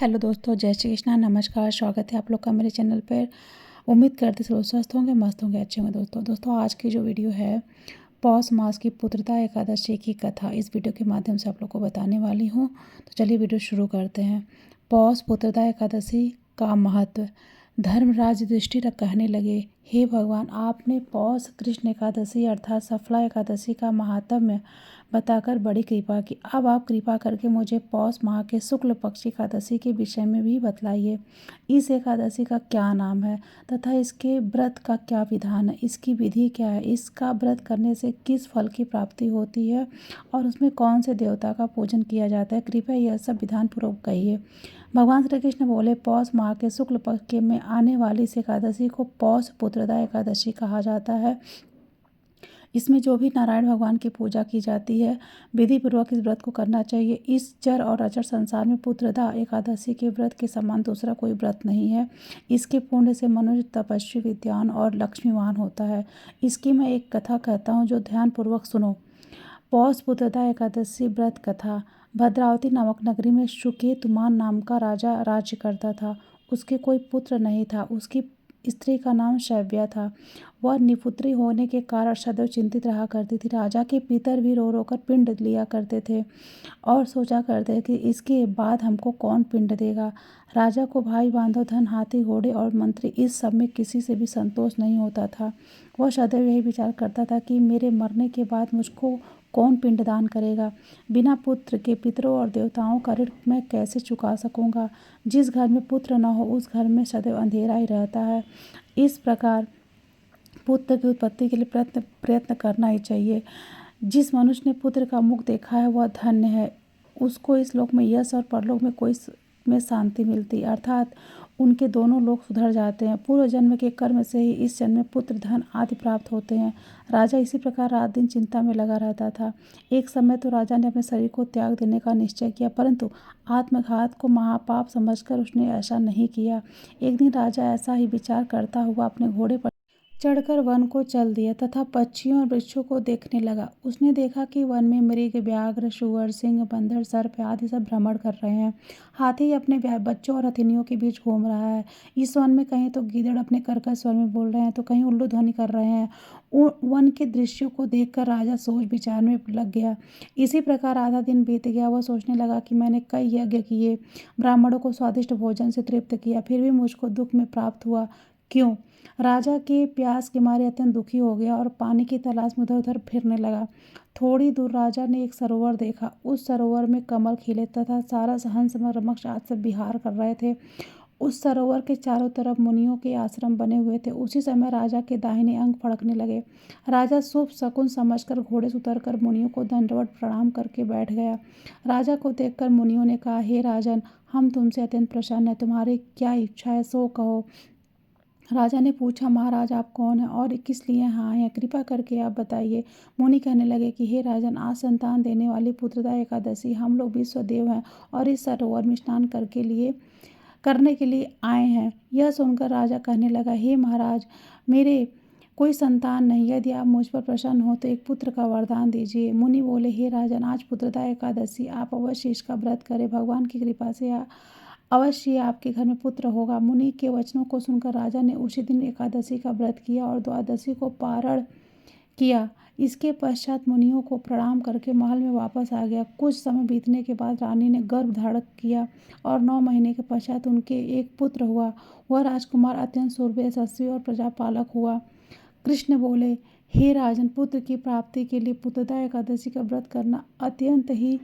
Hello दोस्तों, जय श्री कृष्णा। नमस्कार, स्वागत है आप लोग का मेरे चैनल पर। उम्मीद करते सब लोग स्वस्थ होंगे, मस्त होंगे, अच्छे होंगे। दोस्तों आज की जो वीडियो है पौष मास की पुत्रदा एकादशी की कथा इस वीडियो के माध्यम से आप लोग को बताने वाली हूँ। तो चलिए वीडियो शुरू करते हैं। पौष पुत्रदा एकादशी का महत्व। धर्मराज युधिष्ठिर कहने लगे, हे भगवान, आपने पौष कृष्ण एकादशी अर्थात सफला एकादशी का महात्म्य बताकर बड़ी कृपा की। अब आप कृपा करके मुझे पौष माह के शुक्ल पक्ष एकादशी के विषय में भी बतलाइए। इस एकादशी का क्या नाम है तथा इसके व्रत का क्या विधान है, इसकी विधि क्या है, इसका व्रत करने से किस फल की प्राप्ति होती है और उसमें कौन से देवता का पूजन किया जाता है। कृपया यह सब विधान पूर्वक कहिए। भगवान श्री कृष्ण बोले, पौष माह के शुक्ल पक्ष में आने वाली इस एकादशी को पौष पुत्रदा एकादशी कहा जाता है। इसमें जो भी नारायण भगवान की पूजा की जाती है, विधि पूर्वक इस व्रत को करना चाहिए। इस चर और अचर संसार में पुत्रदा एकादशी के व्रत के समान दूसरा कोई व्रत नहीं है। इसके पुण्य से मनुष्य तपस्वी, विद्वान और लक्ष्मीवान होता है। इसकी मैं एक कथा कहता हूँ जो ध्यानपूर्वक सुनो। पौष पुत्रदा एकादशी व्रत कथा। भद्रावती नामक नगरी में सुकेतुमान नाम का राजा राज्य करता था। उसके कोई पुत्र नहीं था। उसकी स्त्री का नाम शैव्या था। वह निपुत्री होने के कारण सदैव चिंतित रहा करती थी। राजा के पितर भी रो रो कर पिंड लिया करते थे और सोचा करते कि इसके बाद हमको कौन पिंड देगा। राजा को भाई बांधव, धन, हाथी, घोड़े और मंत्री, इस सब में किसी से भी संतोष नहीं होता था। वह सदैव यही विचार करता था कि मेरे मरने के बाद मुझको कौन पिंडदान करेगा। बिना पुत्र के पितरों और देवताओं का ऋण मैं कैसे चुका सकूंगा। जिस घर में पुत्र न हो उस घर में सदैव अंधेरा ही रहता है। इस प्रकार पुत्र की उत्पत्ति के लिए प्रयत्न करना ही चाहिए। जिस मनुष्य ने पुत्र का मुख देखा है वह धन्य है। उसको इस लोक में यश और परलोक में शांति मिलती, अर्थात उनके दोनों लोग सुधर जाते हैं। पूर्व जन्म के कर्म से ही इस जन्म में पुत्र, धन आदि प्राप्त होते हैं। राजा इसी प्रकार रात दिन चिंता में लगा रहता था। एक समय तो राजा ने अपने शरीर को त्याग देने का निश्चय किया, परंतु आत्मघात को महापाप समझकर उसने ऐसा नहीं किया। एक दिन राजा ऐसा ही विचार करता हुआ अपने घोड़े पर चढ़कर वन को चल दिया तथा पक्षियों और वृक्षों को देखने लगा। उसने देखा कि वन में मृग, व्याघ्र, सुअर, सिंह, बंदर, सर्प आदि सब भ्रमण कर रहे हैं। हाथी अपने बच्चों और हथिनियों के बीच घूम रहा है। इस वन में कहीं तो गीदड़ अपने कर्कश स्वर में बोल रहे हैं तो कहीं उल्लू ध्वनि कर रहे हैं। वन के दृश्यों को देखकर राजा सोच विचार में लग गया। इसी प्रकार आधा दिन बीत गया। वह सोचने लगा कि मैंने कई यज्ञ किए, ब्राह्मणों को स्वादिष्ट भोजन से तृप्त किया, फिर भी मुझको दुख में प्राप्त हुआ। क्यों? राजा के प्यास के मारे अत्यंत दुखी हो गया और पानी की तलाश में उधर उधर फिरने लगा। थोड़ी दूर राजा ने एक सरोवर देखा। उस सरोवर में कमल खिले तथा सारा हंस मगरमच्छ आदि सब विहार कर रहे थे। उस सरोवर के चारों तरफ मुनियों के आश्रम बने हुए थे। उसी समय राजा के दाहिने अंग फड़कने लगे। राजा शुभ शकुन समझकर घोड़े से उतरकर मुनियों को दंडवत प्रणाम करके बैठ गया। राजा को देखकर मुनियों ने कहा, हे राजन, हम तुमसे अत्यंत प्रसन्न हैं। तुम्हारी क्या इच्छा है सो कहो। राजा ने पूछा, महाराज आप कौन हैं और किस लिए यहाँ आए हैं, कृपा करके आप बताइए। मुनि कहने लगे कि हे राजन, आज संतान देने वाली पुत्रदा एकादशी हम लोग विश्वदेव हैं और इस सरोवर में स्नान करने के लिए आए हैं। यह सुनकर राजा कहने लगा, हे महाराज, मेरे कोई संतान नहीं। यदि आप मुझ पर प्रसन्न हो तो एक पुत्र का वरदान दीजिए। मुनि बोले, हे राजन, आज पुत्रदा एकादशी, आप अवश्य इसका व्रत करें। भगवान की कृपा से अवश्य आपके घर में पुत्र होगा। मुनि के वचनों को सुनकर राजा ने उसी दिन एकादशी का व्रत किया और द्वादशी को पारण किया। इसके पश्चात मुनियों को प्रणाम करके महल में वापस आ गया। कुछ समय बीतने के बाद रानी ने गर्भ धारण किया और 9 महीने के पश्चात उनके एक पुत्र हुआ। वह राजकुमार अत्यंत शूरवीर, यशस्वी और प्रजापालक हुआ। कृष्ण बोले, हे राजन, पुत्र की प्राप्ति के लिए पुत्रदा एकादशी का व्रत करना अत्यंत ही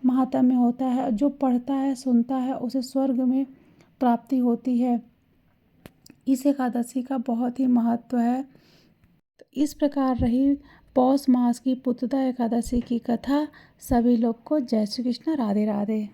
महात्म्य होता है। जो पढ़ता है, सुनता है, उसे स्वर्ग में प्राप्ति होती है। इस एकादशी का बहुत ही महत्व है। तो इस प्रकार रही पौष मास की पुत्रदा एकादशी की कथा। सभी लोग को जय श्री कृष्ण, राधे राधे।